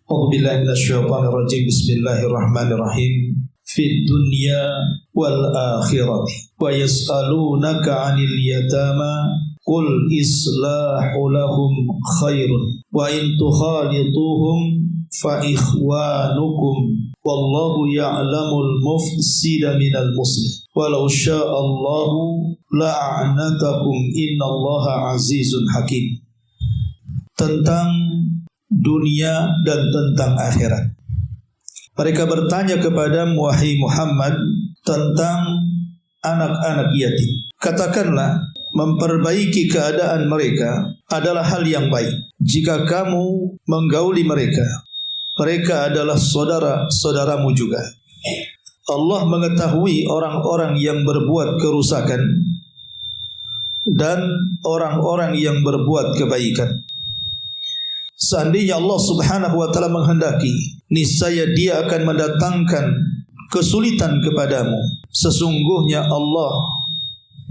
A'udzubillahi minasyaitonirrajim. Bismillahirrahmanirrahim. Fid dunya wal akhirati wa yas'alunaka 'anil yatama qul islahu lahum khairun wa in tukhalituhum fa ikhwanukum wallahu ya'lamul mufsida minal muslih walau sya'allahu la'anatakum innallaha azizun hakim. Tentang dunia dan tentang akhirat. Mereka bertanya kepada wahai Muhammad tentang anak-anak yatim. Katakanlah, memperbaiki keadaan mereka adalah hal yang baik. Jika kamu menggauli mereka, mereka adalah saudara-saudaramu juga. Allah mengetahui orang-orang yang berbuat kerusakan dan orang-orang yang berbuat kebaikan. Seandainya Allah Subhanahu wa ta'ala menghendaki, niscaya Dia akan mendatangkan kesulitan kepadamu. Sesungguhnya Allah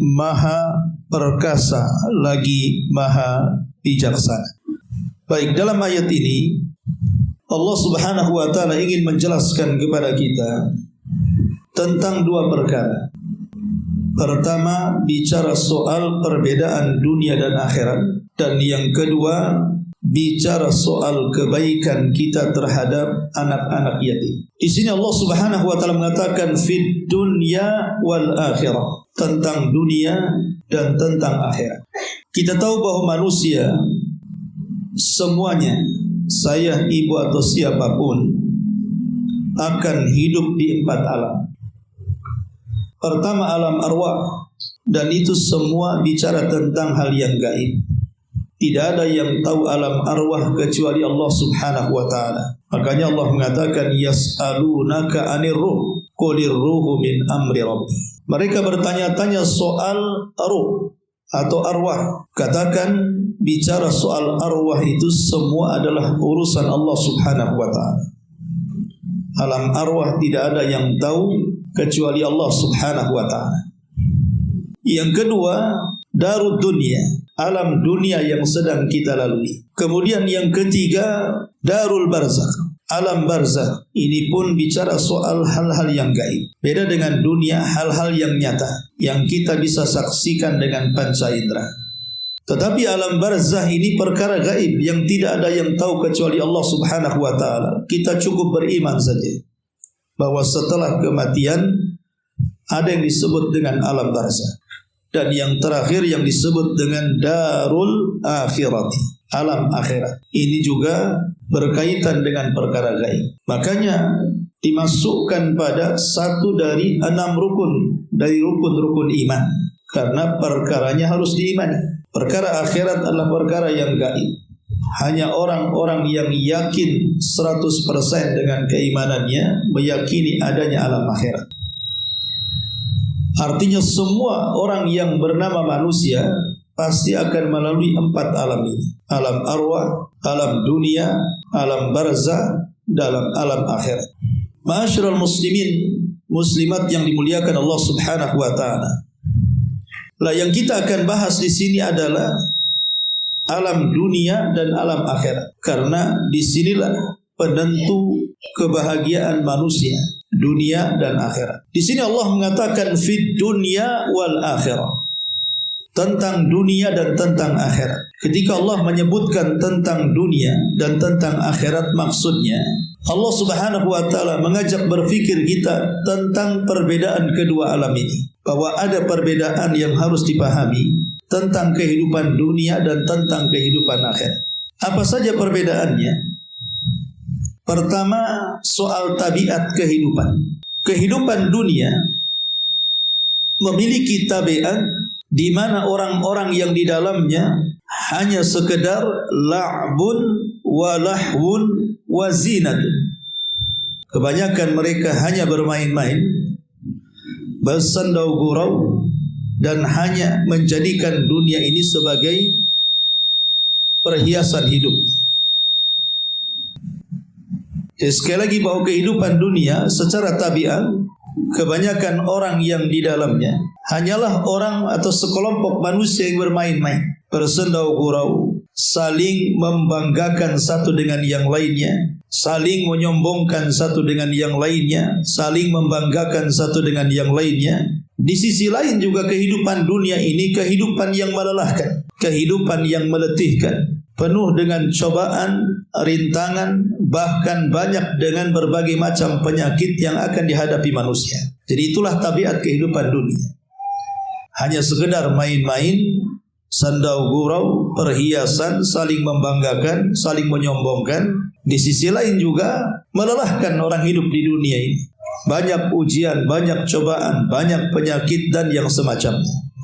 Maha Perkasa lagi Maha Bijaksana. Baik, dalam ayat ini Allah Subhanahu wa ta'ala ingin menjelaskan kepada kita tentang dua perkara. Pertama, bicara soal perbedaan dunia dan akhirat, dan yang kedua bicara soal kebaikan kita terhadap anak-anak yatim. Di sini Allah Subhanahu wa taala mengatakan fid dunya wal akhirah, tentang dunia dan tentang akhirat. Kita tahu bahwa manusia semuanya, saya, ibu atau siapapun, akan hidup di 4 alam. Pertama, alam arwah, dan itu semua bicara tentang hal yang gaib. Tidak ada yang tahu alam arwah kecuali Allah Subhanahu wa ta'ala. Makanya Allah mengatakan yas'alunaka 'anir ruh qulir ruhu min amri rabbi. Mereka bertanya-tanya soal ruh atau arwah. Katakan, bicara soal arwah itu semua adalah urusan Allah Subhanahu wa ta'ala. Alam arwah tidak ada yang tahu kecuali Allah Subhanahu wa ta'ala. Yang kedua, darud dunia, alam dunia yang sedang kita lalui. Kemudian yang ketiga, darul barzakh, alam barzakh. Ini pun bicara soal hal-hal yang gaib. Beda dengan dunia, hal-hal yang nyata yang kita bisa saksikan dengan panca indera. Tetapi alam barzakh ini perkara gaib yang tidak ada yang tahu kecuali Allah Subhanahu wa ta'ala. Kita cukup beriman saja bahwa setelah kematian ada yang disebut dengan alam barzakh. Dan yang terakhir yang disebut dengan darul akhirati, alam akhirat. Ini juga berkaitan dengan perkara gaib. Makanya dimasukkan pada satu dari 6 rukun dari rukun-rukun iman, karena perkaranya harus diimani. Perkara akhirat adalah perkara yang gaib. Hanya orang-orang yang yakin 100% dengan keimanannya meyakini adanya alam akhirat. Artinya semua orang yang bernama manusia pasti akan melalui 4 alam ini. Alam arwah, alam dunia, alam barzakh, dalam alam akhirat. Ma'asyiral muslimin, muslimat yang dimuliakan Allah Subhanahu wa ta'ala. Lah yang kita akan bahas di sini adalah alam dunia dan alam akhirat. Karena disinilah penentu kebahagiaan manusia, dunia dan akhirat. Di sini Allah mengatakan fid dunya wal akhirah, tentang dunia dan tentang akhirat. Ketika Allah menyebutkan tentang dunia dan tentang akhirat, maksudnya Allah Subhanahu wa ta'ala mengajak berfikir kita tentang perbedaan kedua alam ini, bahwa ada perbedaan yang harus dipahami tentang kehidupan dunia dan tentang kehidupan akhirat. Apa saja perbedaannya? Pertama, soal tabiat kehidupan. Kehidupan dunia memiliki tabiat di mana orang-orang yang di dalamnya hanya sekedar la'bun wa lahwun wa zinatun. Kebanyakan mereka hanya bermain-main, bersandau gurau, dan hanya menjadikan dunia ini sebagai perhiasan hidup. Sekali lagi bahwa kehidupan dunia secara tabiat, kebanyakan orang yang di dalamnya hanyalah orang atau sekelompok manusia yang bermain-main, bersendau gurau, saling membanggakan satu dengan yang lainnya, saling menyombongkan satu dengan yang lainnya, saling membanggakan satu dengan yang lainnya. Di sisi lain juga kehidupan dunia ini kehidupan yang melelahkan, kehidupan yang meletihkan, penuh dengan cobaan, rintangan, bahkan banyak dengan berbagai macam penyakit yang akan dihadapi manusia. Jadi itulah tabiat kehidupan dunia. Hanya sekedar main-main, sandau gurau, perhiasan, saling membanggakan, saling menyombongkan. Di sisi lain juga melelahkan orang hidup di dunia ini. Banyak ujian, banyak cobaan, banyak penyakit dan yang semacamnya.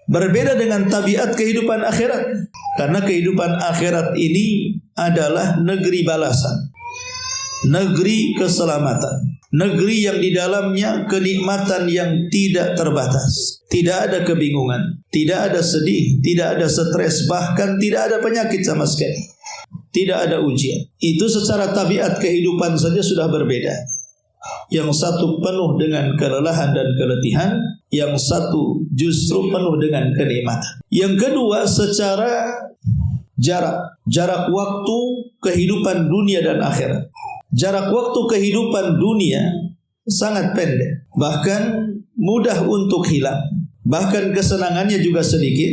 Berbeda dengan tabiat kehidupan akhirat. Karena kehidupan akhirat ini adalah negeri balasan, negeri keselamatan, negeri yang di dalamnya kenikmatan yang tidak terbatas. Tidak ada kebingungan, tidak ada sedih, tidak ada stres, bahkan tidak ada penyakit sama sekali. Tidak ada ujian. Itu secara tabiat kehidupan saja sudah berbeda. Yang satu penuh dengan kelelahan dan keletihan, yang satu justru penuh dengan kenikmatan. Yang kedua secara jarak waktu kehidupan dunia dan akhirat. Jarak waktu kehidupan dunia sangat pendek, bahkan mudah untuk hilang, bahkan kesenangannya juga sedikit,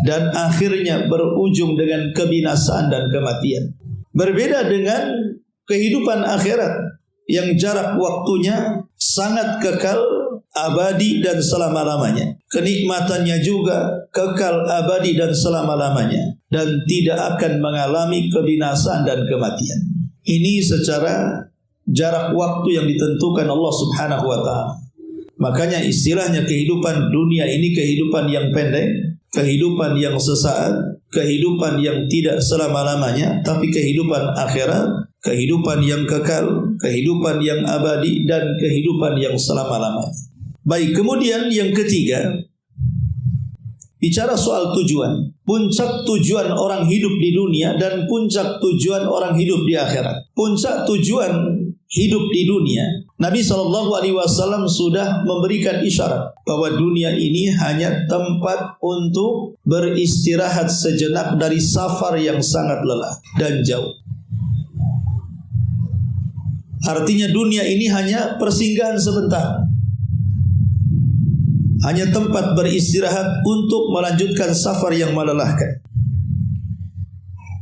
dan akhirnya berujung dengan kebinasaan dan kematian. Berbeda dengan kehidupan akhirat yang jarak waktunya sangat kekal, abadi dan selama-lamanya. Kenikmatannya juga kekal, abadi dan selama-lamanya, dan tidak akan mengalami kebinasaan dan kematian. Ini secara jarak waktu yang ditentukan Allah Subhanahu wa ta'ala. Makanya istilahnya kehidupan dunia ini kehidupan yang pendek, kehidupan yang sesaat, kehidupan yang tidak selama-lamanya, tapi kehidupan akhirat, kehidupan yang kekal, kehidupan yang abadi, dan kehidupan yang selama-lamanya. Baik, kemudian yang ketiga, bicara soal tujuan. Puncak tujuan orang hidup di dunia dan puncak tujuan orang hidup di akhirat. Puncak tujuan hidup di dunia, Nabi SAW sudah memberikan isyarat bahwa dunia ini hanya tempat untuk beristirahat sejenak dari safar yang sangat lelah dan jauh. Artinya dunia ini hanya persinggahan sebentar, hanya tempat beristirahat untuk melanjutkan safar yang melelahkan,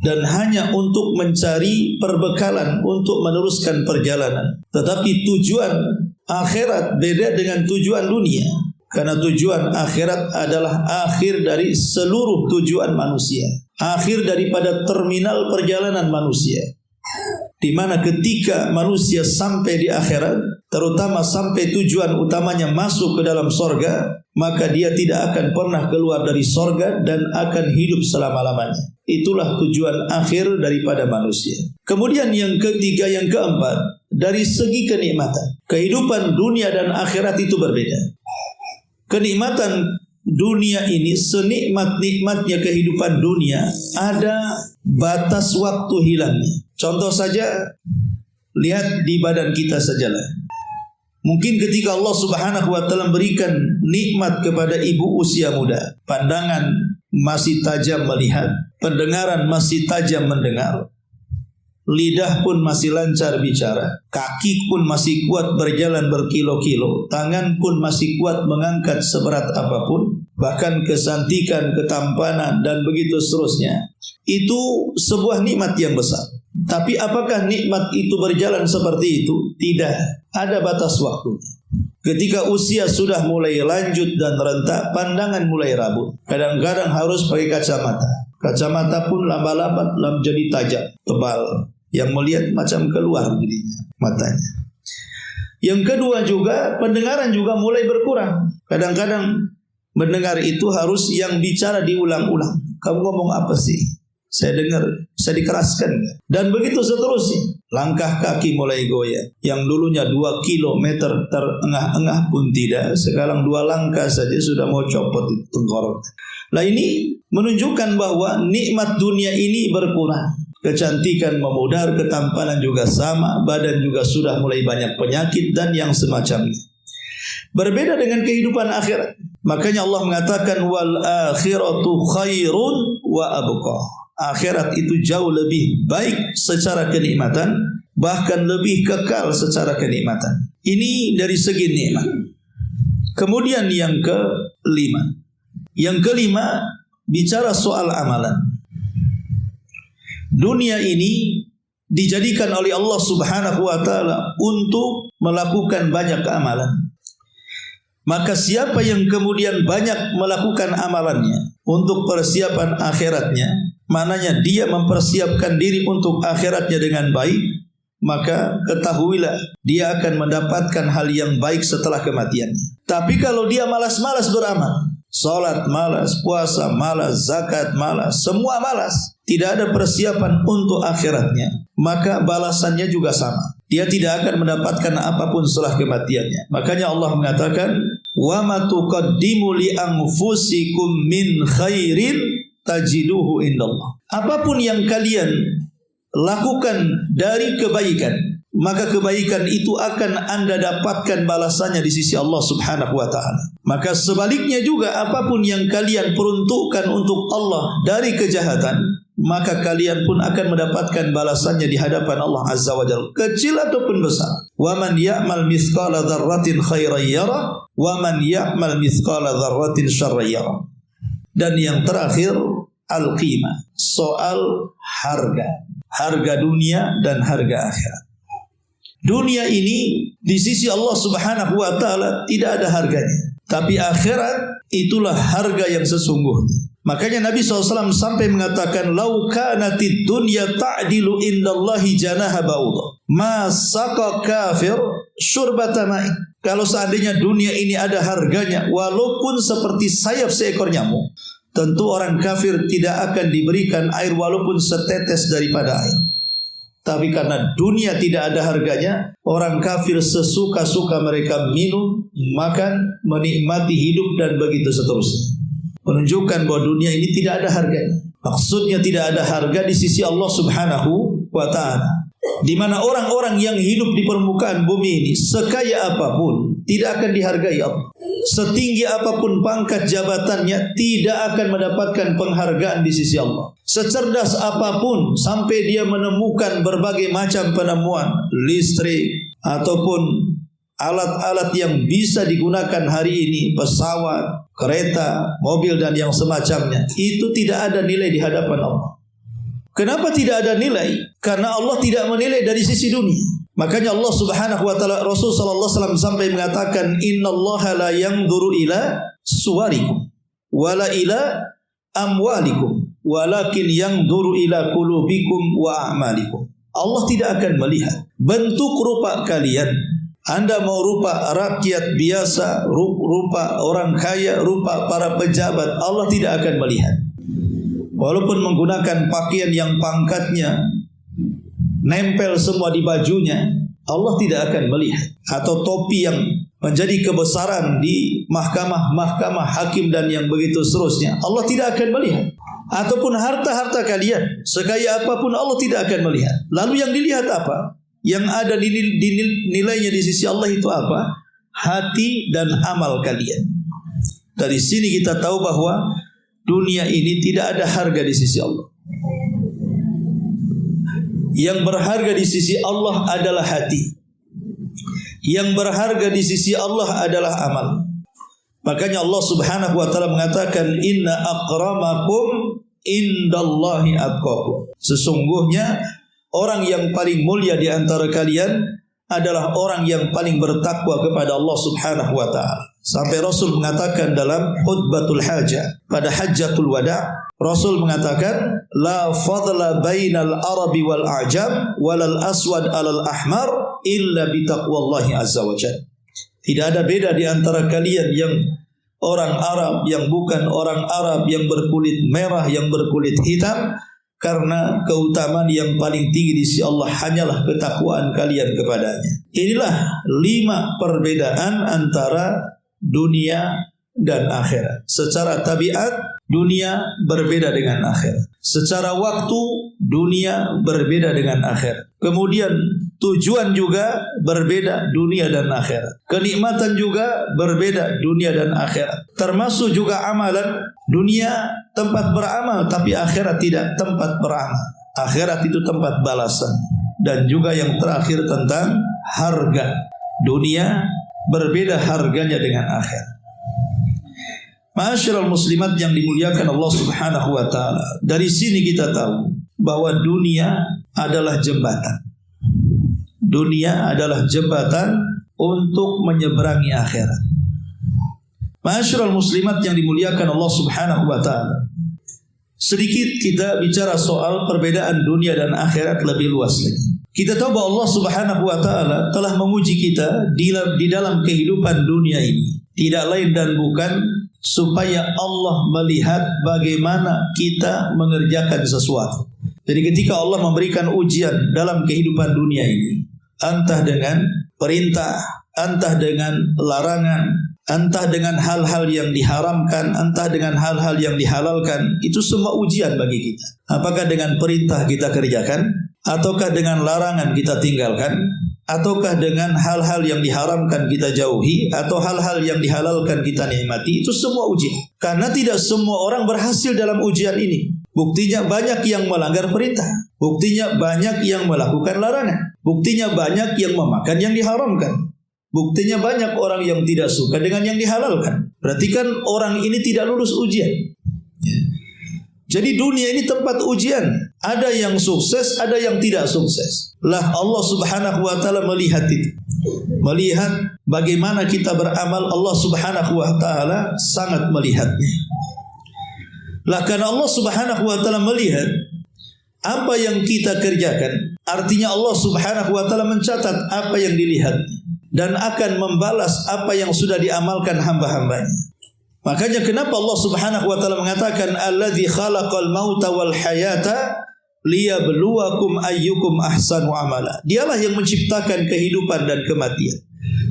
dan hanya untuk mencari perbekalan untuk meneruskan perjalanan. Tetapi tujuan akhirat beda dengan tujuan dunia, karena tujuan akhirat adalah akhir dari seluruh tujuan manusia, akhir daripada terminal perjalanan manusia, di mana ketika manusia sampai di akhirat, terutama sampai tujuan utamanya masuk ke dalam sorga, maka dia tidak akan pernah keluar dari sorga dan akan hidup selama-lamanya. Itulah tujuan akhir daripada manusia. Kemudian yang ketiga, yang keempat, dari segi kenikmatan, kehidupan dunia dan akhirat itu berbeda. Kenikmatan dunia ini, senikmat-nikmatnya kehidupan dunia, ada batas waktu hilangnya. Contoh saja, lihat di badan kita sajalah. Mungkin ketika Allah Subhanahu wa ta'ala berikan nikmat kepada ibu usia muda, pandangan masih tajam melihat, pendengaran masih tajam mendengar, lidah pun masih lancar bicara, kaki pun masih kuat berjalan berkilo-kilo, tangan pun masih kuat mengangkat seberat apapun, bahkan kesantikan, ketampanan, dan begitu seterusnya. Itu sebuah nikmat yang besar. Tapi apakah nikmat itu berjalan seperti itu? Tidak, ada batas waktunya. Ketika usia sudah mulai lanjut dan rentak, pandangan mulai rabun. Kadang-kadang harus pakai kacamata. Kacamata pun lama-lama jadi tajam, tebal, yang melihat macam keluar jadinya matanya. Yang kedua juga, pendengaran juga mulai berkurang. Kadang-kadang mendengar itu harus yang bicara diulang-ulang. Kamu ngomong apa sih? Saya dengar, saya dikeraskan. Dan begitu seterusnya. Langkah kaki mulai goyah. Yang dulunya 2 kilometer terengah-engah pun tidak. Sekarang 2 langkah saja sudah mau copot tenggorokan. Nah, ini menunjukkan bahwa nikmat dunia ini berkurang. kecantikan memudar, ketampanan juga sama, badan juga sudah mulai banyak penyakit dan yang semacamnya. Berbeda dengan kehidupan akhirat. Makanya Allah mengatakan wal akhiratu khairun wa abqa. Akhirat itu jauh lebih baik secara kenikmatan, bahkan lebih kekal secara kenikmatan. Ini dari segi nikmat. Kemudian yang kelima. Yang kelima bicara soal amalan. Dunia ini dijadikan oleh Allah Subhanahu wa taala untuk melakukan banyak amalan. Maka siapa yang kemudian banyak melakukan amalannya untuk persiapan akhiratnya, maknanya dia mempersiapkan diri untuk akhiratnya dengan baik, maka ketahuilah dia akan mendapatkan hal yang baik setelah kematiannya. Tapi kalau dia malas-malas beramal, salat malas, puasa malas, zakat malas, semua malas, tidak ada persiapan untuk akhiratnya, maka balasannya juga sama. Dia tidak akan mendapatkan apapun setelah kematiannya. Makanya Allah mengatakan, "Wa ma tuqaddimu li anfusikum min khairin tajiduhu indallah." Apapun yang kalian lakukan dari kebaikan, maka kebaikan itu akan Anda dapatkan balasannya di sisi Allah Subhanahu wa taala. Maka sebaliknya juga apapun yang kalian peruntukkan untuk Allah dari kejahatan, maka kalian pun akan mendapatkan balasannya di hadapan Allah Azza wa Jalla, kecil ataupun besar. Wa man ya'mal mithqala dzarratin khairan yarah wa man ya'mal mithqala dzarratin syarran yarah. Dan yang terakhir al-qimah, soal harga dunia dan harga akhirat. Dunia ini di sisi Allah Subhanahu wa taala tidak ada harganya, tapi akhirat itulah harga yang sesungguhnya. Makanya Nabi SAW sampai mengatakan, "Lau kanatid dunya ta'dilu indallahi janaha ba'udah, ma saqa kafir syurbata ma'in." Kalau seandainya dunia ini ada harganya, walaupun seperti sayap seekor nyamuk, tentu orang kafir tidak akan diberikan air walaupun setetes daripada air. Tapi karena dunia tidak ada harganya, orang kafir sesuka-suka mereka minum, makan, menikmati hidup dan begitu seterusnya. Menunjukkan bahwa dunia ini tidak ada harganya. Maksudnya tidak ada harga di sisi Allah Subhanahu wa taala. Di mana orang-orang yang hidup di permukaan bumi ini, sekaya apapun, tidak akan dihargai Allah. Setinggi apapun pangkat jabatannya, tidak akan mendapatkan penghargaan di sisi Allah. Secerdas apapun, sampai dia menemukan berbagai macam penemuan, listrik, ataupun alat-alat yang bisa digunakan hari ini, pesawat, kereta, mobil dan yang semacamnya, itu tidak ada nilai di hadapan Allah. Kenapa tidak ada nilai? Karena Allah tidak menilai dari sisi dunia. Makanya Allah Subhanahu wa taala, Rasul sallallahu alaihi wasallam sampai mengatakan, "Innallaha la yanzuru ila suwarikum wala ila amwalikum, walakin yanzuru ila qulubikum wa a'malikum." Allah tidak akan melihat bentuk rupa kalian. Anda mau rupa rakyat biasa, rupa orang kaya, rupa para pejabat, Allah tidak akan melihat. Walaupun menggunakan pakaian yang pangkatnya nempel semua di bajunya, Allah tidak akan melihat. Atau topi yang menjadi kebesaran di mahkamah hakim dan yang begitu seterusnya, Allah tidak akan melihat. Ataupun harta-harta kalian, sekaya apapun Allah tidak akan melihat. Lalu yang dilihat apa? Yang ada di nilainya di sisi Allah itu apa? Hati dan amal kalian. Dari sini kita tahu bahwa dunia ini tidak ada harga di sisi Allah. Yang berharga di sisi Allah adalah hati. Yang berharga di sisi Allah adalah amal. Makanya Allah Subhanahu wa taala mengatakan, "Inna akramakum indallahi atqakum." Sesungguhnya orang yang paling mulia di antara kalian adalah orang yang paling bertakwa kepada Allah Subhanahu wa taala. Sampai Rasul mengatakan dalam khutbatul hajah pada hajjatul wada', Rasul mengatakan, "La fadla bainal arabi wal a'jam walal aswad alal ahmar illa bitaqwallahi azza wa jalla." Tidak ada beda di antara kalian yang orang Arab, yang bukan orang Arab, yang berkulit merah, yang berkulit hitam, karena keutamaan yang paling tinggi di sisi Allah hanyalah ketakwaan kalian kepadanya. Inilah 5 perbedaan antara dunia dan akhirat. Secara tabiat dunia berbeda dengan akhirat. Secara waktu dunia berbeda dengan akhirat. Kemudian tujuan juga berbeda, dunia dan akhirat. Kenikmatan juga berbeda, dunia dan akhirat. Termasuk juga amalan. Dunia tempat beramal, tapi akhirat tidak tempat beramal. Akhirat itu tempat balasan. Dan juga yang terakhir tentang harga. Dunia berbeda harganya dengan akhirat. Ma'asyiral muslimat yang dimuliakan Allah Subhanahu wa taala. Dari sini kita tahu bahwa dunia adalah jembatan. Dunia adalah jembatan untuk menyeberangi akhirat. Ma'asyiral muslimat yang dimuliakan Allah Subhanahu wa taala. Sedikit kita bicara soal perbedaan dunia dan akhirat lebih luas lagi. Kita tahu bahwa Allah Subhanahu wa taala telah menguji kita di dalam kehidupan dunia ini. Tidak lain dan bukan supaya Allah melihat bagaimana kita mengerjakan sesuatu. Jadi ketika Allah memberikan ujian dalam kehidupan dunia ini, entah dengan perintah, entah dengan larangan, entah dengan hal-hal yang diharamkan, entah dengan hal-hal yang dihalalkan, itu semua ujian bagi kita. Apakah dengan perintah kita kerjakan, ataukah dengan larangan kita tinggalkan, ataukah dengan hal-hal yang diharamkan kita jauhi, atau hal-hal yang dihalalkan kita nikmati, itu semua ujian. Karena tidak semua orang berhasil dalam ujian ini. Buktinya banyak yang melanggar perintah, buktinya banyak yang melakukan larangan, buktinya banyak yang memakan yang diharamkan, buktinya banyak orang yang tidak suka dengan yang dihalalkan. Berarti kan orang ini tidak lulus ujian. Jadi dunia ini tempat ujian. Ada yang sukses, ada yang tidak sukses. Lah Allah Subhanahu wa taala melihat itu. Melihat bagaimana kita beramal, Allah Subhanahu wa taala sangat melihatnya. Lah karena Allah Subhanahu wa taala melihat apa yang kita kerjakan, artinya Allah Subhanahu wa taala mencatat apa yang dilihat dan akan membalas apa yang sudah diamalkan hamba-hambanya. Makanya kenapa Allah Subhanahu wa taala mengatakan alladzi khalaqal mauta wal hayata liyabluwakum ayyukum ahsanu amala. Dialah yang menciptakan kehidupan dan kematian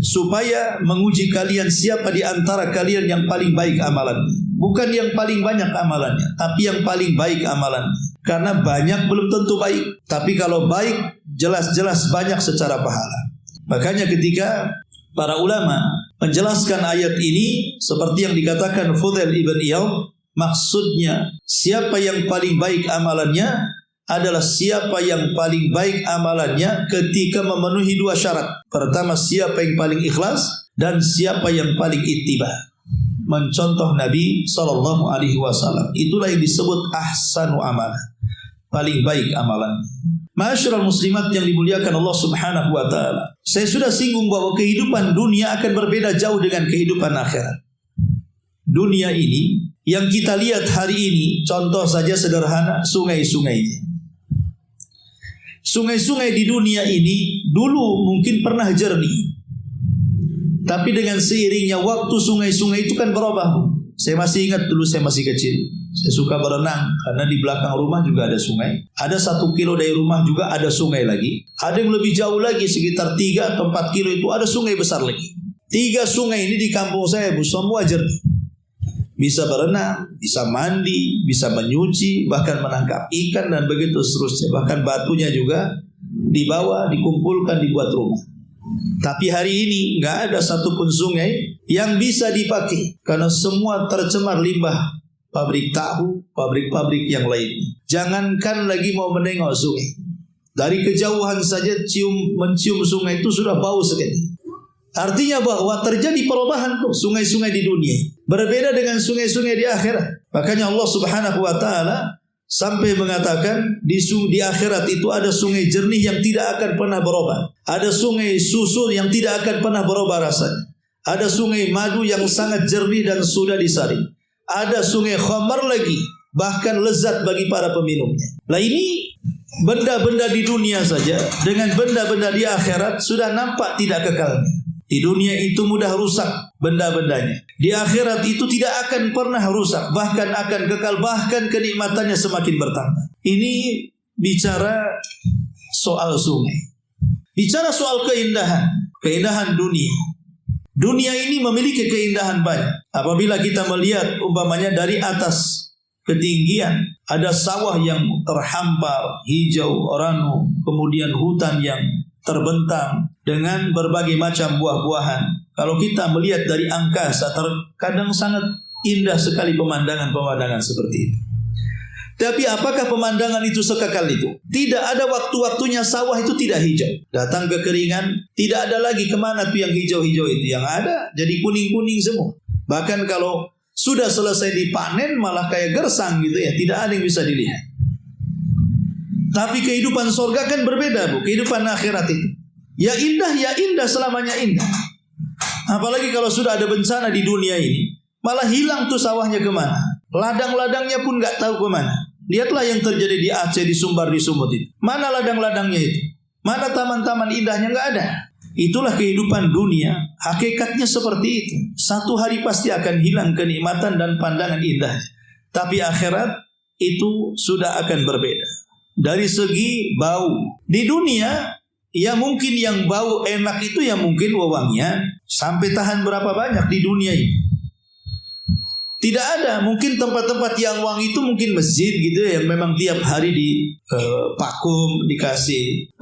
supaya menguji kalian siapa di antara kalian yang paling baik amalannya. Bukan yang paling banyak amalannya, tapi yang paling baik amalannya. Karena banyak belum tentu baik, tapi kalau baik jelas-jelas banyak secara pahala. Makanya ketika para ulama menjelaskan ayat ini seperti yang dikatakan Fudail ibn Iyad, maksudnya siapa yang paling baik amalannya adalah siapa yang paling baik amalannya ketika memenuhi dua syarat. Pertama, siapa yang paling ikhlas, dan siapa yang paling ittiba, mencontoh Nabi SAW. Itulah yang disebut ahsanu amalan, paling baik amalan. Ma'asyiral muslimat yang dimuliakan Allah Subhanahu wa taala. Saya sudah singgung bahwa kehidupan dunia akan berbeda jauh dengan kehidupan akhirat. Dunia ini yang kita lihat hari ini, contoh saja sederhana, sungai-sungainya. Sungai-sungai di dunia ini dulu mungkin pernah jernih, tapi dengan seiringnya waktu sungai-sungai itu kan berubah. Saya masih ingat dulu saya masih kecil, saya suka berenang karena di belakang rumah juga ada sungai. Ada 1 kilo dari rumah juga ada sungai lagi. Ada yang lebih jauh lagi sekitar 3 atau 4 kilo itu ada sungai besar lagi. 3 sungai ini di kampung saya semua jernih. Bisa berenang, bisa mandi, bisa menyuci, bahkan menangkap ikan dan begitu seterusnya. Bahkan batunya juga dibawa, dikumpulkan, dibuat rumah. Tapi hari ini nggak ada satupun sungai yang bisa dipakai karena semua tercemar limbah pabrik tahu, pabrik-pabrik yang lainnya. Jangankan lagi mau menengok sungai, dari kejauhan saja mencium sungai itu sudah bau sekali. Artinya bahwa terjadi perubahan tuh sungai-sungai di dunia, berbeda dengan sungai-sungai di akhirat. Makanya Allah Subhanahu wa taala sampai mengatakan di akhirat itu ada sungai jernih yang tidak akan pernah berubah. Ada sungai susu yang tidak akan pernah berubah rasanya. Ada sungai madu yang sangat jernih dan sudah disaring. Ada sungai khamar lagi, bahkan lezat bagi para peminumnya. Nah ini benda-benda di dunia saja dengan benda-benda di akhirat sudah nampak tidak kekalnya. Di dunia itu mudah rusak benda-bendanya. Di akhirat itu tidak akan pernah rusak, bahkan akan kekal, bahkan kenikmatannya semakin bertambah. Ini bicara soal sungai. Bicara soal keindahan dunia. Dunia ini memiliki keindahan banyak. Apabila kita melihat umpamanya dari atas ketinggian, ada sawah yang terhampar, hijau, oranye, kemudian hutan yang terbentang dengan berbagai macam buah-buahan. Kalau kita melihat dari angkasa, terkadang sangat indah sekali pemandangan-pemandangan seperti itu. Tapi apakah pemandangan itu sekekal itu? Tidak ada waktu-waktunya sawah itu tidak hijau. Datang kekeringan, tidak ada lagi kemana tuh yang hijau-hijau itu. Yang ada jadi kuning-kuning semua. Bahkan kalau sudah selesai dipanen malah kayak gersang gitu ya. Tidak ada yang bisa dilihat. Tapi kehidupan surga kan berbeda, Bu. Kehidupan akhirat itu. Ya indah selamanya indah. Apalagi kalau sudah ada bencana di dunia ini. Malah hilang tuh sawahnya kemana. Ladang-ladangnya pun gak tahu kemana. Lihatlah yang terjadi di Aceh, di Sumbar, di Sumut itu. Mana ladang-ladangnya itu? Mana taman-taman indahnya? Gak ada. Itulah kehidupan dunia. Hakikatnya seperti itu. Satu hari pasti akan hilang kenikmatan dan pandangan indahnya. Tapi akhirat itu sudah akan berbeda. Dari segi bau. Di dunia, ya mungkin yang bau enak itu ya mungkin wewangian. Sampai tahan berapa banyak di dunia ini. Tidak ada, mungkin tempat-tempat yang wangi itu mungkin masjid gitu ya, yang memang tiap hari di vakum, dikasih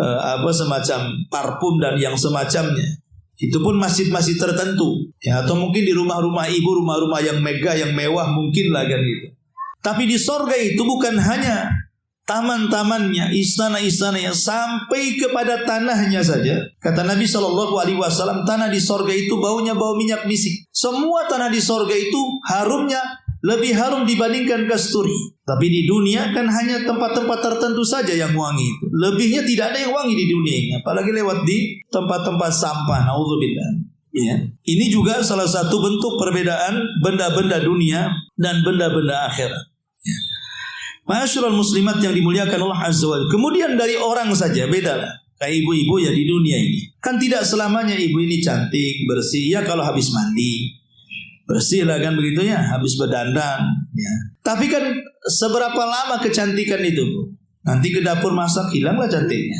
semacam parfum dan yang semacamnya. Itu pun masjid-masjid tertentu ya, atau mungkin di rumah-rumah ibu, rumah-rumah yang megah, yang mewah mungkin lah kan gitu. Tapi di sorga itu bukan hanya taman-tamannya, istana-istananya, sampai kepada tanahnya saja. Kata Nabi SAW, tanah di sorga itu baunya bau minyak misik. Semua tanah di sorga itu harumnya lebih harum dibandingkan kasturi. Tapi di dunia kan hanya tempat-tempat tertentu saja yang wangi itu. Lebihnya tidak ada yang wangi di dunia ini. Apalagi lewat di tempat-tempat sampah. Na'udzubillah. Ya. Ini juga salah satu bentuk perbedaan benda-benda dunia dan benda-benda akhirat. Ya. Ma'asyiral muslimat yang dimuliakan Allah Azza wa Jalla. Kemudian dari orang saja bedalah. Kayak ibu-ibu ya di dunia ini. Kan tidak selamanya ibu ini cantik, bersih. Ya kalau habis mandi, bersih lah kan begitu ya. Habis berdandan. Ya. Tapi kan seberapa lama kecantikan itu, Bu? Nanti ke dapur masak hilanglah cantiknya.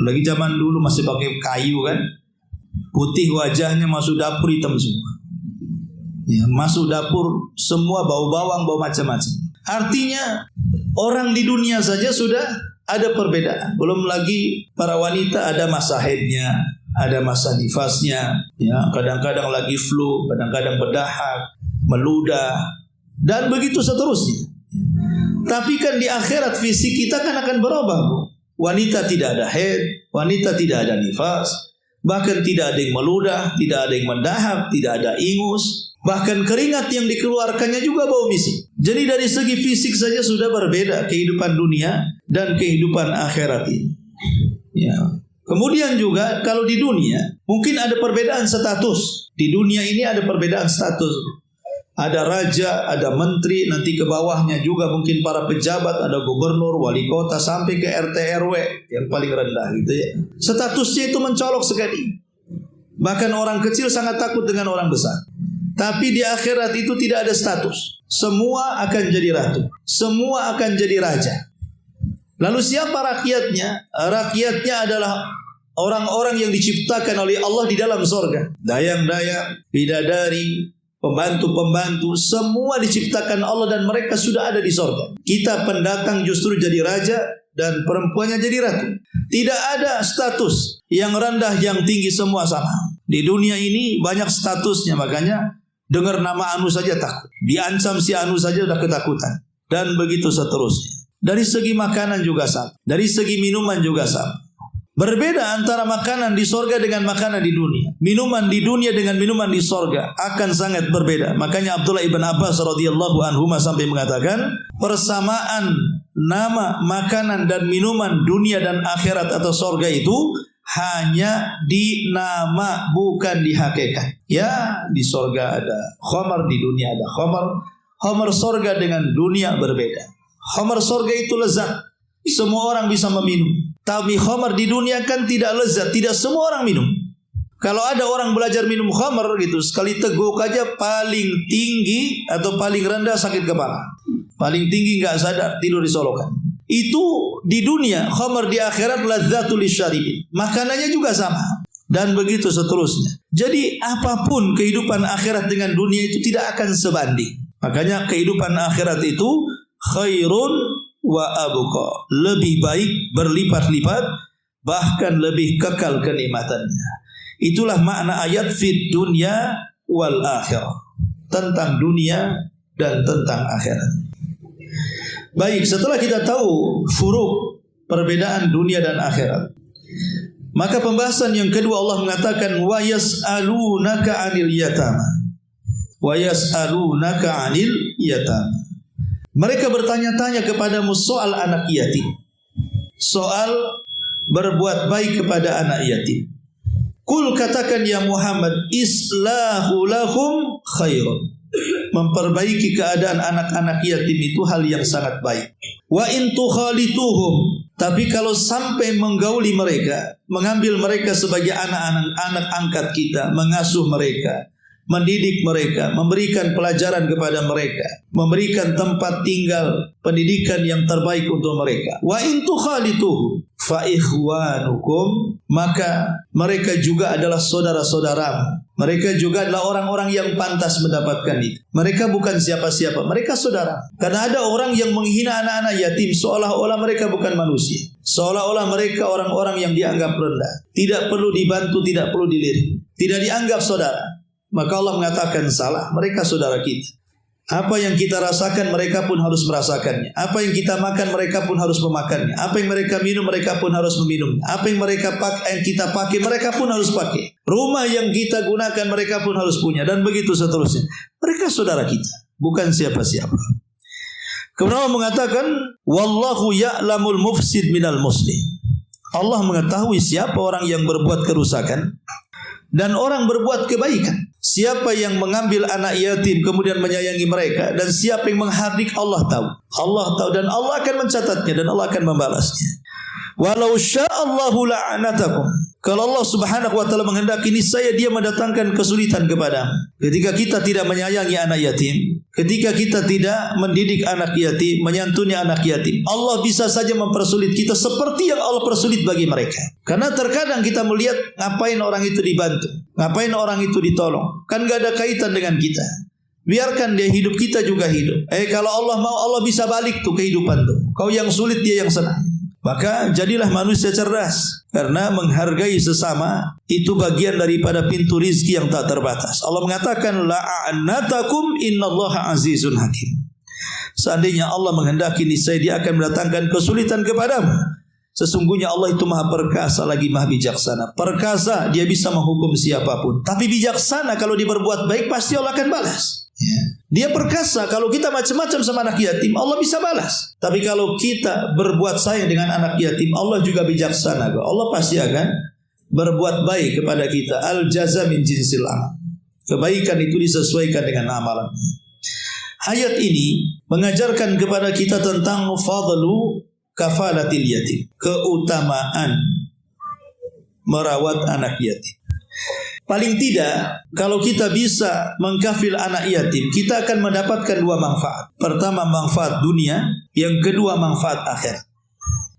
Lagi zaman dulu masih pakai kayu kan. Putih wajahnya, masuk dapur hitam semua. Ya, masuk dapur semua bau bawang, bau macam-macam. Artinya orang di dunia saja sudah ada perbedaan. Belum lagi para wanita ada masa haidnya, ada masa nifasnya, ya, kadang-kadang lagi flu, kadang-kadang berdahak, meludah, dan begitu seterusnya. Tapi kan di akhirat fisik kita kan akan berubah, Bu. Wanita tidak ada haid, wanita tidak ada nifas, bahkan tidak ada yang meludah, tidak ada yang mendahak, tidak ada ingus. Bahkan keringat yang dikeluarkannya juga bau misik. Jadi dari segi fisik saja sudah berbeda kehidupan dunia dan kehidupan akhirat ini. Ya. Kemudian juga kalau di dunia mungkin ada perbedaan status. Di dunia ini ada perbedaan status. Ada raja, ada menteri, nanti ke bawahnya juga mungkin para pejabat, ada gubernur, wali kota, sampai ke RT RW yang paling rendah gitu ya. Statusnya itu mencolok sekali. Bahkan orang kecil sangat takut dengan orang besar. Tapi di akhirat itu tidak ada status. Semua akan jadi ratu. Semua akan jadi raja. Lalu siapa rakyatnya? Rakyatnya adalah orang-orang yang diciptakan oleh Allah di dalam surga. Dayang-dayang, bidadari, pembantu-pembantu, semua diciptakan Allah dan mereka sudah ada di surga. Kita pendatang justru jadi raja dan perempuannya jadi ratu. Tidak ada status yang rendah, yang tinggi, semua sama. Di dunia ini banyak statusnya, makanya dengar nama Anu saja takut. Diancam si Anu saja udah ketakutan. Dan begitu seterusnya. Dari segi makanan juga sama. Dari segi minuman juga sama. Berbeda antara makanan di sorga dengan makanan di dunia. Minuman di dunia dengan minuman di sorga akan sangat berbeda. Makanya Abdullah ibn Abbas radhiyallahu anhu sampai mengatakan, persamaan nama makanan dan minuman dunia dan akhirat atau sorga itu hanya di nama, bukan di hakikat. Ya, di sorga ada khamar, di dunia ada khamar. Khamar sorga dengan dunia berbeda. Khamar sorga itu lezat, semua orang bisa meminum. Tapi khamar di dunia kan tidak lezat, tidak semua orang minum. Kalau ada orang belajar minum khamar gitu, sekali teguk aja paling tinggi atau paling rendah sakit kepala. Paling tinggi nggak sadar, tidur di solokan. Itu di dunia, khamar di akhirat lazzatul lisyaribin. Makanannya juga sama. Dan begitu seterusnya. Jadi apapun kehidupan akhirat dengan dunia itu tidak akan sebanding. Makanya kehidupan akhirat itu khairun wa abqa. Lebih baik berlipat-lipat, bahkan lebih kekal kenikmatannya. Itulah makna ayat fid dunya wal akhirah, tentang dunia dan tentang akhirat. Baik, setelah kita tahu furuk, perbedaan dunia dan akhirat, maka pembahasan yang kedua Allah mengatakan wa yas'alunaka 'anil yatama. Wa yas'alunaka 'anil yatama. Mereka bertanya-tanya kepadamu soal anak yatim, soal berbuat baik kepada anak yatim. Kul, katakan ya Muhammad, islahu lahum khairun. Memperbaiki keadaan anak-anak yatim itu hal yang sangat baik. Wa in tukhalituhum, tapi kalau sampai menggauli mereka, mengambil mereka sebagai anak-anak angkat kita, mengasuh mereka, mendidik mereka, memberikan pelajaran kepada mereka, memberikan tempat tinggal, pendidikan yang terbaik untuk mereka. Wa in tukhalituhum fa ikhwanukum, maka mereka juga adalah saudara-saudaramu. Mereka juga adalah orang-orang yang pantas mendapatkan itu. Mereka bukan siapa-siapa, mereka saudara. Karena ada orang yang menghina anak-anak yatim seolah-olah mereka bukan manusia, seolah-olah mereka orang-orang yang dianggap rendah, tidak perlu dibantu, tidak perlu dilirik, tidak dianggap saudara. Maka Allah mengatakan salah, mereka saudara kita. Apa yang kita rasakan mereka pun harus merasakannya. Apa yang kita makan mereka pun harus memakannya. Apa yang mereka minum mereka pun harus meminumnya. Apa yang kita pakai mereka pun harus pakai. Rumah yang kita gunakan mereka pun harus punya, dan begitu seterusnya. Mereka saudara kita, bukan siapa-siapa. Kemudian Allah mengatakan wallahu ya'lamul mufsid minal muslim. Allah mengetahui siapa orang yang berbuat kerusakan dan orang berbuat kebaikan. Siapa yang mengambil anak yatim kemudian menyayangi mereka, dan siapa yang menghardik, Allah tahu. Allah tahu, dan Allah akan mencatatnya, dan Allah akan membalasnya. Walau sya'allahu la'anatakum. Kalau Allah Subhanahu wa taala menghendaki, niscaya Dia mendatangkan kesulitan kepadamu. Ketika kita tidak menyayangi anak yatim, ketika kita tidak mendidik anak yatim, menyantuni anak yatim, Allah bisa saja mempersulit kita seperti yang Allah persulit bagi mereka. Karena terkadang kita melihat ngapain orang itu dibantu, ngapain orang itu ditolong, kan gak ada kaitan dengan kita. Biarkan dia hidup, kita juga hidup. Kalau Allah mau, Allah bisa balik tuh kehidupan tuh. Kau yang sulit, dia yang senang. Maka jadilah manusia cerdas, karena menghargai sesama itu bagian daripada pintu rizki yang tak terbatas. Allah mengatakan la'anatakum innallaha azizun hakim. Seandainya Allah menghendaki, niscaya Dia akan mendatangkan kesulitan kepadamu. Sesungguhnya Allah itu maha perkasa lagi maha bijaksana. Perkasa, Dia bisa menghukum siapapun, tapi bijaksana, kalau dia berbuat baik pasti Allah akan balas. Dia perkasa, kalau kita macam-macam sama anak yatim, Allah bisa balas. Tapi kalau kita berbuat sayang dengan anak yatim, Allah juga bijaksana. Allah pasti akan berbuat baik kepada kita. Al jaza min jinsil amal. Kebaikan itu disesuaikan dengan amalan. Ayat ini mengajarkan kepada kita tentang fadlu kafalatil yatim, keutamaan merawat anak yatim. Paling tidak, kalau kita bisa mengkafil anak yatim, kita akan mendapatkan dua manfaat. Pertama, manfaat dunia. Yang kedua, manfaat akhirat.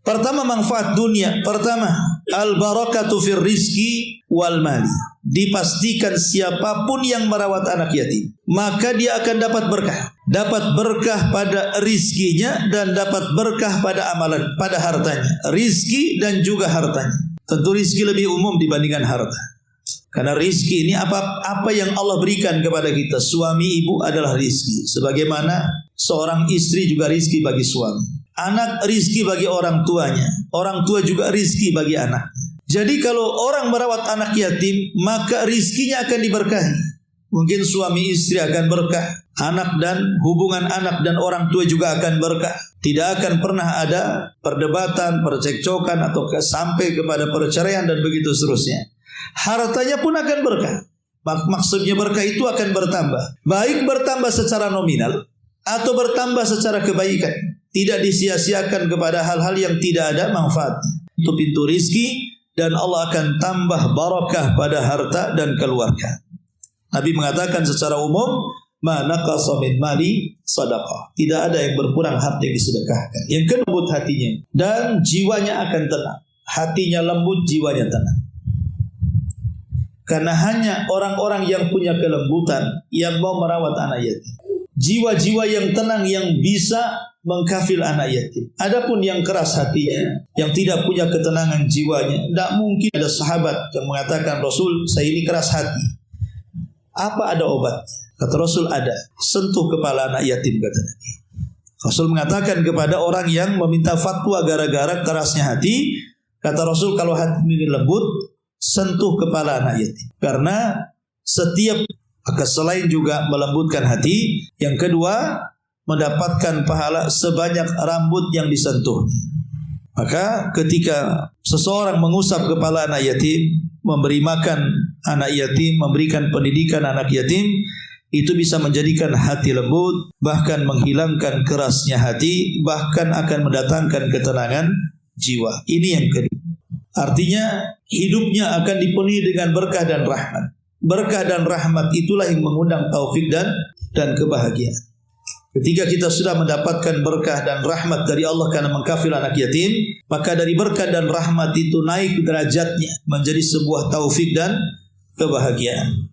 Pertama, manfaat dunia. Pertama, al-barakatu fir rizki wal mali. Dipastikan siapapun yang merawat anak yatim, maka dia akan dapat berkah. Dapat berkah pada rizkinya dan dapat berkah pada amalan, pada hartanya. Rizki dan juga hartanya. Tentu rizki lebih umum dibandingkan harta. Karena rizki ini apa yang Allah berikan kepada kita. Suami ibu adalah rizki, sebagaimana seorang istri juga rizki bagi suami. Anak rizki bagi orang tuanya, orang tua juga rizki bagi anak. Jadi kalau orang merawat anak yatim, maka rizkinya akan diberkahi. Mungkin suami istri akan berkah, anak dan hubungan anak dan orang tua juga akan berkah. Tidak akan pernah ada perdebatan, percekcokan, atau sampai kepada perceraian dan begitu seterusnya. Hartanya pun akan berkah. Maksudnya berkah itu akan bertambah, baik bertambah secara nominal atau bertambah secara kebaikan. Tidak disia-siakan kepada hal-hal yang tidak ada manfaatnya. Itu pintu rizki, dan Allah akan tambah barakah pada harta dan keluarga. Nabi mengatakan secara umum, ma naqasa min mali sadaqah. Tidak ada yang berkurang harta yang disedekahkan. Yang lembut hatinya dan jiwanya akan tenang. Hatinya lembut, jiwanya tenang. Karena hanya orang-orang yang punya kelembutan yang mau merawat anak yatim. jiwa-jiwa yang tenang yang bisa mengkafil anak yatim. Adapun yang keras hatinya, yang tidak punya ketenangan jiwanya, tidak mungkin ada sahabat yang mengatakan, Rasul, saya ini keras hati. Apa ada obatnya? Kata Rasul, ada. Sentuh kepala anak yatim, kata Nabi. Rasul mengatakan kepada orang yang meminta fatwa gara-gara kerasnya hati, kata Rasul, kalau hati ini lembut, sentuh kepala anak yatim. Karena setiap selain juga melembutkan hati, yang kedua mendapatkan pahala sebanyak rambut yang disentuhnya. Maka ketika seseorang mengusap kepala anak yatim, memberi makan anak yatim, memberikan pendidikan anak yatim, itu bisa menjadikan hati lembut, bahkan menghilangkan kerasnya hati, bahkan akan mendatangkan ketenangan jiwa. Ini yang kedua. Artinya hidupnya akan dipenuhi dengan berkah dan rahmat. Berkah dan rahmat itulah yang mengundang taufik dan kebahagiaan. Ketika kita sudah mendapatkan berkah dan rahmat dari Allah karena mengkafil anak yatim, maka dari berkah dan rahmat itu naik derajatnya menjadi sebuah taufik dan kebahagiaan.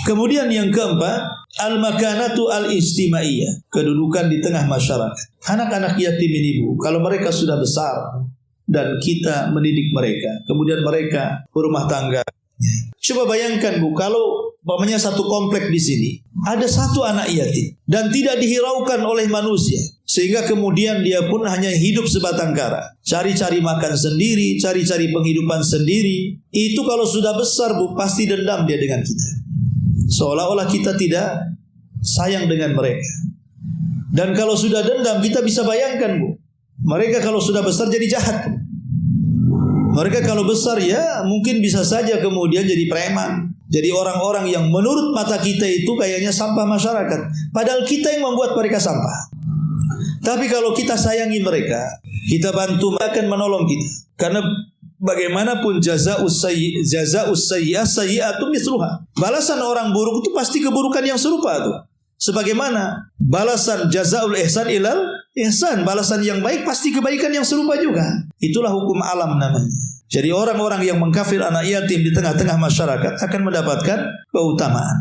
Kemudian yang keempat, al-makanatu al-istimaiyah, kedudukan di tengah masyarakat. Anak-anak yatim ini, Bu, kalau mereka sudah besar dan kita mendidik mereka, kemudian mereka berumah tangga. Coba bayangkan, Bu, kalau umpamanya satu komplek di sini ada satu anak yatim dan tidak dihiraukan oleh manusia, sehingga kemudian dia pun hanya hidup sebatang kara, cari-cari makan sendiri, cari-cari penghidupan sendiri. Itu kalau sudah besar, Bu, pasti dendam dia dengan kita, seolah-olah kita tidak sayang dengan mereka. Dan kalau sudah dendam, kita bisa bayangkan, Bu, mereka kalau sudah besar jadi jahat. Mereka kalau besar ya mungkin bisa saja kemudian jadi preman, jadi orang-orang yang menurut mata kita itu kayaknya sampah masyarakat, padahal kita yang membuat mereka sampah. Tapi kalau kita sayangi mereka, kita bantu, akan menolong kita. Karena bagaimanapun jazaa'us sayyi'ah sayyi'atun mithluha. Balasan orang buruk itu pasti keburukan yang serupa tuh. Sebagaimana balasan jazaa'ul ihsan ilal ihsan, balasan yang baik pasti kebaikan yang serupa juga. Itulah hukum alam namanya. Jadi orang-orang yang mengkafir anak yatim di tengah-tengah masyarakat akan mendapatkan keutamaan.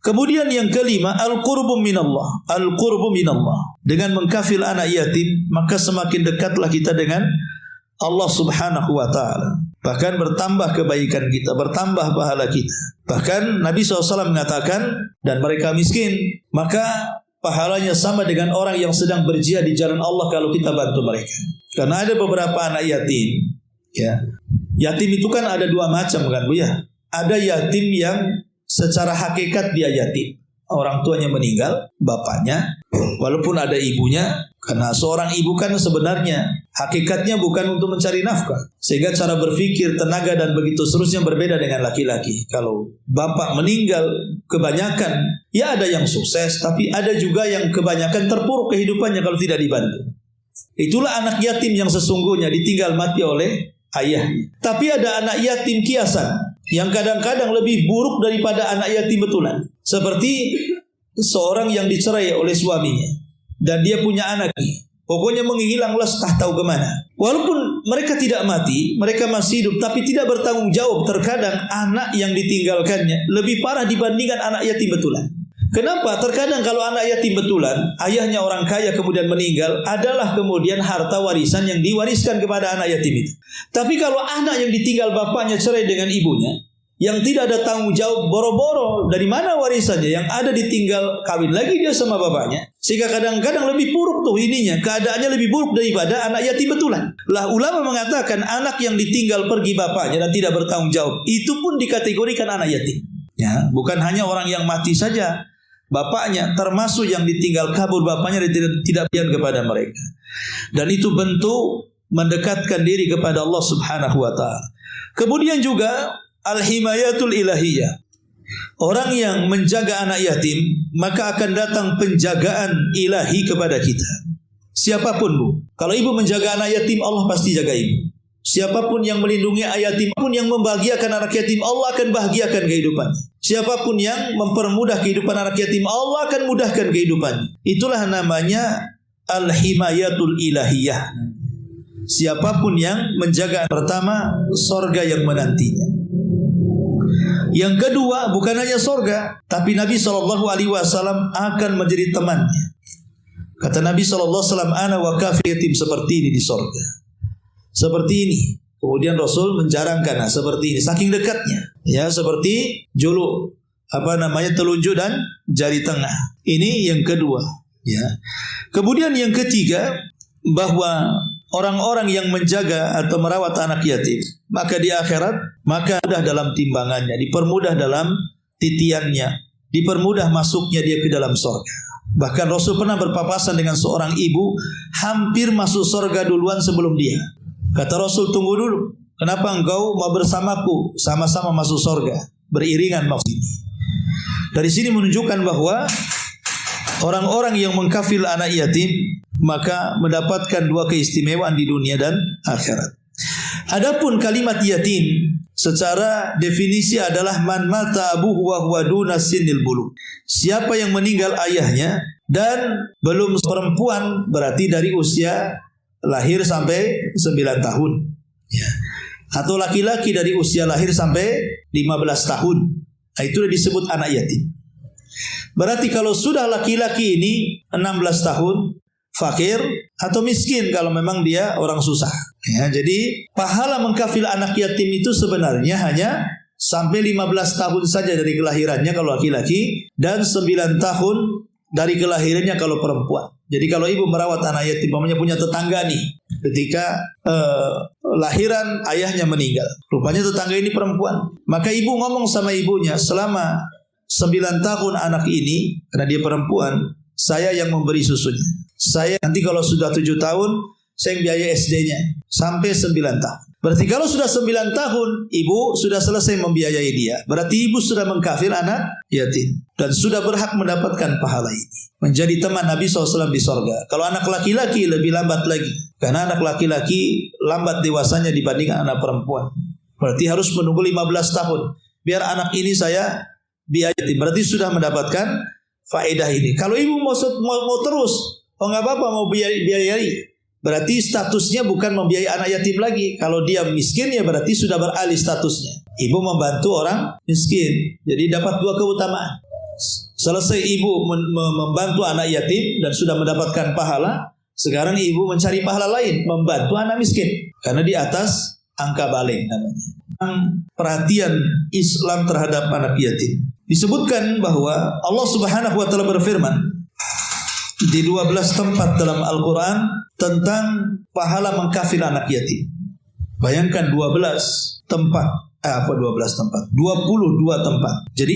Kemudian yang kelima, al-qurbu minallah. Al-qurbu minallah. Dengan mengkafir anak yatim, maka semakin dekatlah kita dengan Allah Subhanahu wa ta'ala. Bahkan bertambah kebaikan kita, bertambah pahala kita. Bahkan Nabi SAW mengatakan, dan mereka miskin, maka pahalanya sama dengan orang yang sedang berjihad di jalan Allah kalau kita bantu mereka. Karena ada beberapa anak yatim, ya. Yatim itu kan ada dua macam kan, Bu, ya. Ada yatim yang secara hakikat dia yatim, orang tuanya meninggal, bapaknya, walaupun ada ibunya, karena seorang ibu kan sebenarnya hakikatnya bukan untuk mencari nafkah, sehingga cara berpikir, tenaga dan begitu seterusnya berbeda dengan laki-laki. Kalau bapak meninggal, kebanyakan ya ada yang sukses, tapi ada juga yang kebanyakan terpuruk kehidupannya kalau tidak dibantu. Itulah anak yatim yang sesungguhnya ditinggal mati oleh ayahnya. Tapi ada anak yatim kiasan yang kadang-kadang lebih buruk daripada anak yatim betulan. Seperti seorang yang dicerai oleh suaminya dan dia punya anaknya, pokoknya menghilang ulas tak tahu kemana. Walaupun mereka tidak mati, mereka masih hidup, tapi tidak bertanggung jawab. Terkadang anak yang ditinggalkannya lebih parah dibandingkan anak yatim betulan. Kenapa? Terkadang kalau anak yatim betulan, ayahnya orang kaya kemudian meninggal, adalah kemudian harta warisan yang diwariskan kepada anak yatim itu. Tapi kalau anak yang ditinggal bapaknya cerai dengan ibunya, yang tidak ada tanggung jawab, boro-boro dari mana warisannya, yang ada ditinggal kawin lagi dia sama bapaknya, sehingga kadang-kadang lebih buruk tuh ininya, keadaannya lebih buruk daripada anak yatim betulan. Lah ulama mengatakan anak yang ditinggal pergi bapaknya dan tidak bertanggung jawab, itu pun dikategorikan anak yatim. Ya, bukan hanya orang yang mati saja bapaknya, termasuk yang ditinggal kabur bapaknya dan tidak pian kepada mereka. Dan itu bentuk mendekatkan diri kepada Allah Subhanahu wa ta'ala. Kemudian juga al-himayatul ilahiyah. Orang yang menjaga anak yatim, maka akan datang penjagaan ilahi kepada kita. Siapapun, Bu, kalau ibu menjaga anak yatim, Allah pasti jaga ibu. Siapapun yang melindungi anak yatim, pun yang membahagiakan anak yatim, Allah akan bahagiakan kehidupannya. Siapapun yang mempermudah kehidupan anak yatim, Allah akan mudahkan kehidupannya. Itulah namanya al-himayatul ilahiyah. Siapapun yang menjaga, pertama, sorga yang menantinya. Yang kedua, bukan hanya surga, tapi Nabi SAW akan menjadi temannya. Kata Nabi SAW, ana wa kafil yatim, seperti ini di surga. Seperti ini. Kemudian Rasul menjarangkan, nah, seperti ini, saking dekatnya. Ya, seperti juluk, telunjuk dan jari tengah. Ini yang kedua. Ya. Kemudian yang ketiga, bahwa orang-orang yang menjaga atau merawat anak yatim, maka di akhirat, maka mudah dalam timbangannya, dipermudah dalam titiannya, dipermudah masuknya dia ke dalam surga. Bahkan Rasul pernah berpapasan dengan seorang ibu, hampir masuk surga duluan sebelum dia. Kata Rasul, tunggu dulu, kenapa engkau mau bersamaku, sama-sama masuk surga, beriringan maksud ini. Dari sini menunjukkan bahwa orang-orang yang mengkafil anak yatim, maka mendapatkan dua keistimewaan di dunia dan akhirat. Adapun kalimat yatim secara definisi adalah man mata abuhu wa huwa duna sinil bulu. Siapa yang meninggal ayahnya dan belum perempuan, berarti dari usia lahir sampai 9 tahun. Ya. Atau laki-laki dari usia lahir sampai 15 tahun. Nah, itu disebut anak yatim. Berarti kalau sudah laki-laki ini 16 tahun, fakir atau miskin kalau memang dia orang susah. Ya, jadi pahala mengkafil anak yatim itu sebenarnya hanya sampai 15 tahun saja dari kelahirannya kalau laki-laki, dan 9 tahun dari kelahirannya kalau perempuan. Jadi kalau ibu merawat anak yatim, umpamanya punya tetangga nih, ketika lahiran ayahnya meninggal, rupanya tetangga ini perempuan, maka ibu ngomong sama ibunya, selama 9 tahun anak ini, karena dia perempuan, saya yang memberi susunya. Saya nanti kalau sudah 7 tahun, saya yang biaya SD-nya sampai 9 tahun. Berarti kalau sudah 9 tahun, ibu sudah selesai membiayai dia. Berarti ibu sudah mengkafil anak yatim dan sudah berhak mendapatkan pahala ini, menjadi teman Nabi SAW di sorga. Kalau anak laki-laki lebih lambat lagi, karena anak laki-laki lambat dewasanya dibandingkan anak perempuan. Berarti harus menunggu 15 tahun. Biar anak ini saya biayai. Berarti sudah mendapatkan faedah ini. Kalau ibu mau terus, nggak apa-apa, mau biayai, berarti statusnya bukan membiayai anak yatim lagi. Kalau dia miskin, ya berarti sudah beralih statusnya. Ibu membantu orang miskin, jadi dapat 2 keutamaan. Selesai ibu membantu anak yatim dan sudah mendapatkan pahala, sekarang ibu mencari pahala lain, membantu anak miskin, karena di atas angka balik namanya. Perhatian Islam terhadap anak yatim. Disebutkan bahwa Allah Subhanahu wa taala berfirman di 12 tempat dalam Al-Quran tentang pahala mengkafil anak yatim. Bayangkan 12 tempat. 22 tempat. Jadi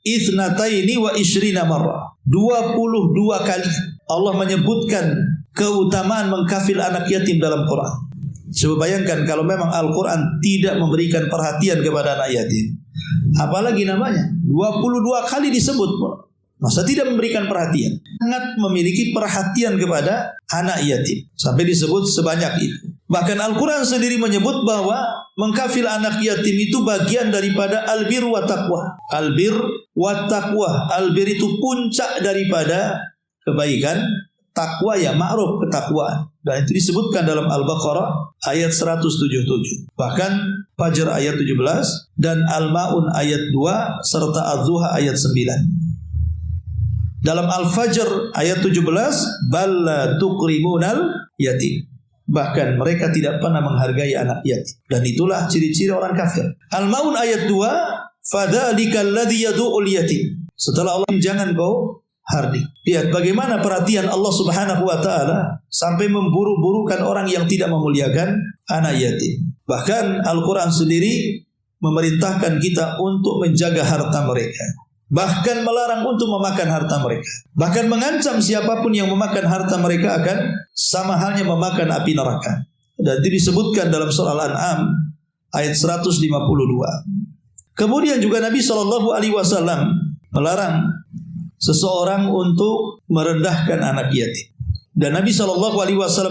ithnataini wa ishrina marrah. 22 kali Allah menyebutkan keutamaan mengkafil anak yatim dalam Quran. Coba bayangkan kalau memang Al-Quran tidak memberikan perhatian kepada anak yatim, apalagi namanya 22 kali disebut, masa tidak memberikan perhatian? Sangat memiliki perhatian kepada anak yatim, sampai disebut sebanyak itu. Bahkan Al-Quran sendiri menyebut bahwa mengkafil anak yatim itu bagian daripada albir wa taqwa. Albir wa taqwa. Albir itu puncak daripada kebaikan, takwa ya ma'ruf ketakwaan. Dan itu disebutkan dalam Al-Baqarah ayat 177. Bahkan Fajr ayat 17 dan Al-Ma'un ayat 2 serta Az-Zuha ayat 9. Dalam Al-Fajr ayat 17, balla tukrimunal yatim. Bahkan mereka tidak pernah menghargai anak yatim. Dan itulah ciri-ciri orang kafir. Al-Ma'un ayat 2, fadzalika alladzi yad'ul yatim. Setelah Allah, jangan kau hardik. Lihat bagaimana perhatian Allah Subhanahu wa taala sampai memburu-burukan orang yang tidak memuliakan anak yatim. Bahkan Al-Quran sendiri memerintahkan kita untuk menjaga harta mereka, bahkan melarang untuk memakan harta mereka, bahkan mengancam siapapun yang memakan harta mereka akan sama halnya memakan api neraka. Dan itu disebutkan dalam surah Al-An'am ayat 152. Kemudian juga Nabi SAW melarang seseorang untuk merendahkan anak yatim. Dan Nabi SAW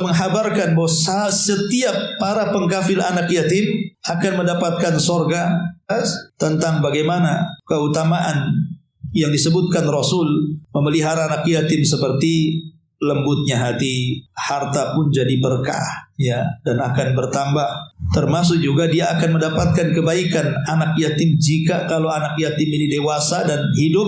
menghabarkan bahwa setiap para pengkafil anak yatim akan mendapatkan surga, tentang bagaimana keutamaan yang disebutkan Rasul memelihara anak yatim seperti lembutnya hati, harta pun jadi berkah, ya, dan akan bertambah. Termasuk juga dia akan mendapatkan kebaikan anak yatim. Jika kalau anak yatim ini dewasa dan hidup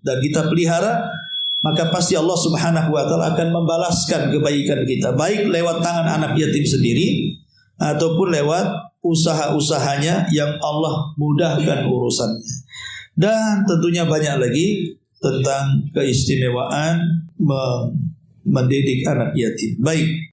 dan kita pelihara, maka pasti Allah Subhanahu wa taala akan membalaskan kebaikan kita, baik lewat tangan anak yatim sendiri ataupun lewat usaha-usahanya yang Allah mudahkan urusannya. Dan tentunya banyak lagi tentang keistimewaan mendidik anak yatim. Baik.